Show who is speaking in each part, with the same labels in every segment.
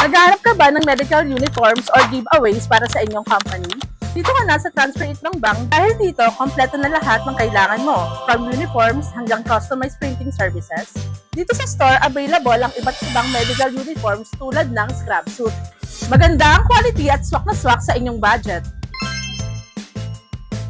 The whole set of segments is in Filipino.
Speaker 1: Naghahanap ka ba ng medical uniforms or giveaways para sa inyong company? Dito ka na sa Transfer It ng bank dahil dito, kompleto na lahat ng kailangan mo, from uniforms hanggang customized printing services. Dito sa store, available ang iba't ibang medical uniforms tulad ng scrub suit. Maganda ang quality at swak na swak sa inyong budget.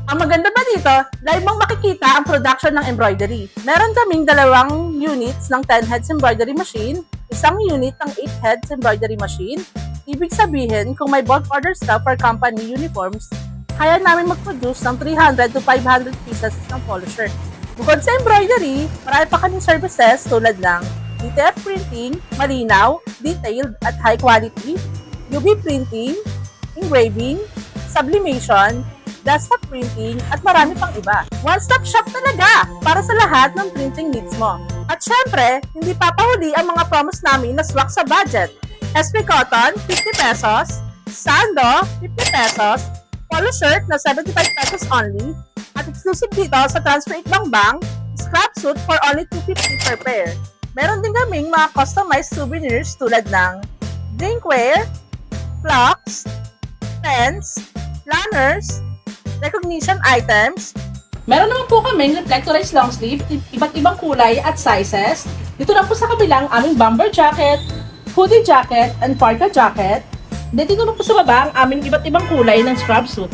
Speaker 1: Ang maganda pa dito, live mong makikita ang production ng embroidery. Meron kaming 2 units ng 10 heads embroidery machine, 1 unit ng 8 heads embroidery machine. Ibig sabihin, kung may bulk orders ka for company uniforms, kaya namin mag-produce ng 300 to 500 pieces ng polo shirt. Bukod sa embroidery, marami pa kaming services tulad ng DTF printing, malinaw, detailed at high quality, UV printing, engraving, sublimation, desktop printing, at marami pang iba. One-stop shop talaga para sa lahat ng printing needs mo. At syempre, hindi papahuli ang mga promos namin na swak sa budget. SP Cotton, 50 pesos, Sando, 50 pesos, Polo shirt na 75 pesos only, at exclusive dito sa Transfer It Bank, scrap suit for only 250 per pair. Meron din kaming mga customized souvenirs tulad ng drinkware, clocks, pens, planners, recognition items. Meron naman po kaming reflectorized long sleeve, iba't ibang kulay at sizes. Dito lang po sa kabilang aming bomber jacket, hoodie jacket, and parka jacket. Dito naman po sa baba ang aming iba't ibang kulay ng scrub suit.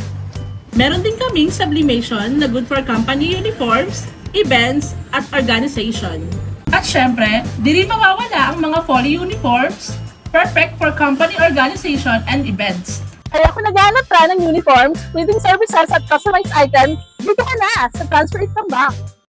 Speaker 1: Meron din kaming sublimation na good for company uniforms, events, at organization. At syempre, di rin mawawala ang mga folly uniforms, perfect for company organization and events. Kaya kung naghahanap ka ng uniforms, printing services at customized items, dito ka na sa Transfer It Bank.